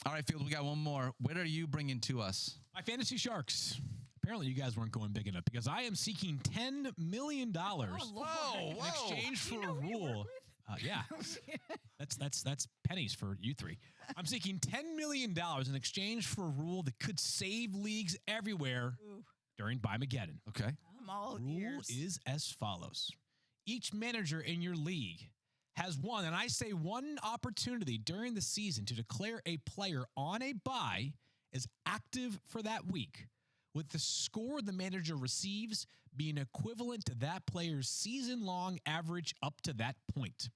All right, Field, we got one more. What are you bringing to us? My fantasy sharks. Apparently, you guys weren't going big enough because I am seeking $10 million in exchange for a rule. Yeah, that's pennies for you three. I'm seeking $10 million in exchange for a rule that could save leagues everywhere during bye-maggedon. Okay. I'm all Rule ears. is as follows. Each manager in your league has one, and I say one opportunity during the season to declare a player on a bye as active for that week, with the score the manager receives being equivalent to that player's season-long average up to that point.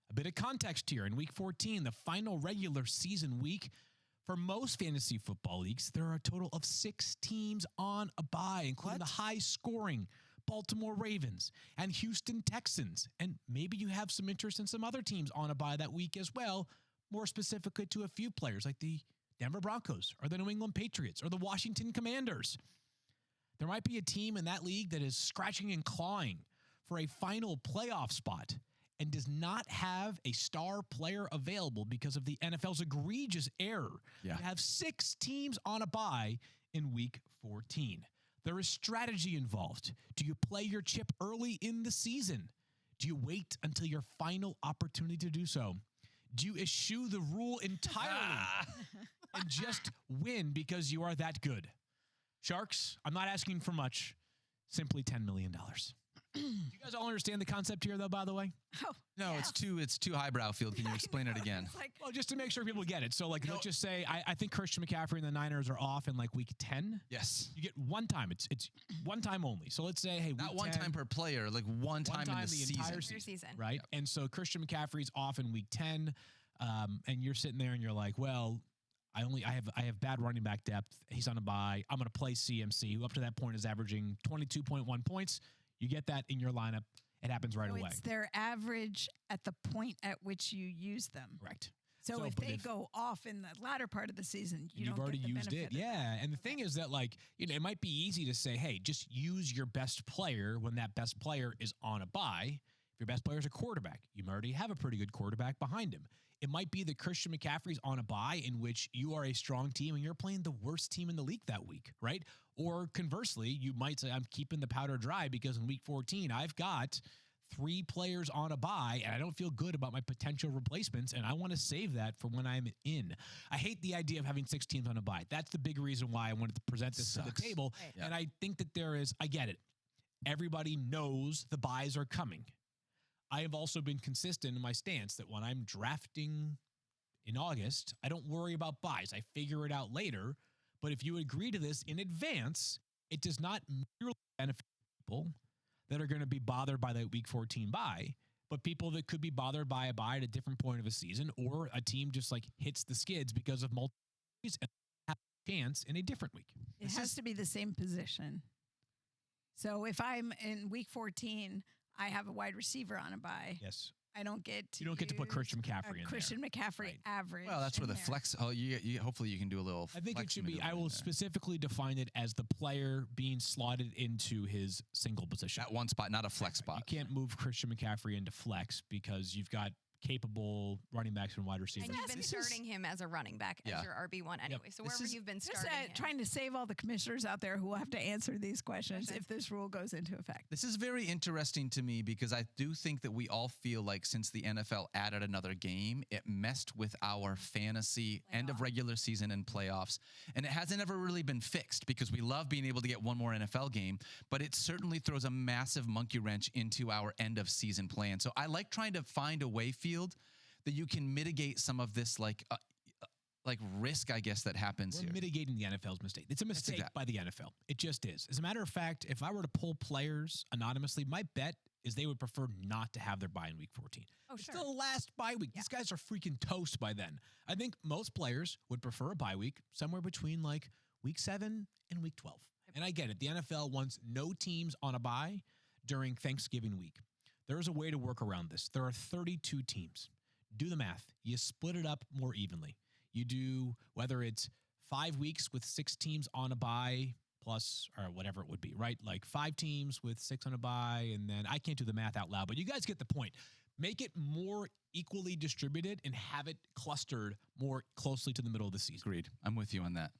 A bit of context here. In Week 14, the final regular season week, for most fantasy football leagues, there are a total of 6 teams on a bye, including the high-scoring Baltimore Ravens and Houston Texans. And maybe you have some interest in some other teams on a bye that week as well, more specifically to a few players like the Denver Broncos or the New England Patriots or the Washington Commanders. There might be a team in that league that is scratching and clawing for a final playoff spot and does not have a star player available because of the NFL's egregious error. Yeah. You have 6 teams on a bye in Week 14. There is strategy involved. Do you play your chip early in the season? Do you wait until your final opportunity to do so? Do you eschew the rule entirely and just win because you are that good? Sharks, I'm not asking for much, simply $10 million. Do you guys all understand the concept here, though, by the way? Oh, No, it's too highbrow, Field. Can you explain it again? Well, just to make sure people get it. So, like, let's just say I think Christian McCaffrey and the Niners are off in, like, Week 10. Yes. You get one time. It's one time only. So let's say, hey, Not Week one 10, time per player, like one time in the entire season. season. Right? Yep. And so Christian McCaffrey's off in Week 10, and you're sitting there and you're like, well, I have bad running back depth. He's on a bye. I'm going to play CMC, who up to that point is averaging 22.1 points. You get that in your lineup. It happens right away. It's their average at the point at which you use them. Correct. So if they go off in the latter part of the season, you've already used it. Yeah. And the thing is that, like, it might be easy to say, hey, just use your best player when that best player is on a bye. If your best player is a quarterback, you already have a pretty good quarterback behind him. It might be that Christian McCaffrey's on a bye in which you are a strong team and you're playing the worst team in the league that week, right? Or conversely, you might say, I'm keeping the powder dry because in Week 14, I've got 3 players on a bye and I don't feel good about my potential replacements and I want to save that for when I'm in. I hate the idea of having 6 teams on a bye. That's the big reason why I wanted to present this to the table. Right. And I think that I get it. Everybody knows the buys are coming. I have also been consistent in my stance that when I'm drafting in August, I don't worry about buys. I figure it out later. But if you agree to this in advance, it does not merely benefit people that are going to be bothered by that Week 14 bye, but people that could be bothered by a bye at a different point of a season, or a team just like hits the skids because of multiple injuries and have a chance in a different week. It has to be the same position. So if I'm in Week 14, I have a wide receiver on a bye. Yes. I don't get to You don't get to put Christian McCaffrey in Christian McCaffrey average. Well, that's where the flex. Oh, hopefully you can do a little. I think it should be. I will specifically define it as the player being slotted into his single position at one spot, not a flex spot. You can't move Christian McCaffrey into flex because you've got capable running backs and wide receivers. And you've been starting him as a running back as your RB1 anyway. Yep. So wherever you've been starting him. Trying to save all the commissioners out there who will have to answer these questions if this rule goes into effect. This is very interesting to me because I do think that we all feel like since the NFL added another game, it messed with our fantasy end of regular season and playoffs. And it hasn't ever really been fixed because we love being able to get one more NFL game, but it certainly throws a massive monkey wrench into our end of season plan. So I like trying to find a way, Field, that you can mitigate some of this like risk, I guess, that happens here. We're mitigating the NFL's mistake. It's a mistake by the NFL. It just is. As a matter of fact, if I were to pull players anonymously, my bet is they would prefer not to have their bye in Week 14. Oh, it's the last bye week. Yeah. These guys are freaking toast by then. I think most players would prefer a bye week somewhere between like Week 7 and Week 12. And I get it. The NFL wants no teams on a bye during Thanksgiving week. There is a way to work around this. There are 32 teams. Do the math. You split it up more evenly. You do, whether it's 5 weeks with 6 teams on a bye plus, or whatever it would be, right? Like 5 teams with 6 on a bye, and then I can't do the math out loud, but you guys get the point. make it more equally distributed and have it clustered more closely to the middle of the season. Agreed. I'm with you on that.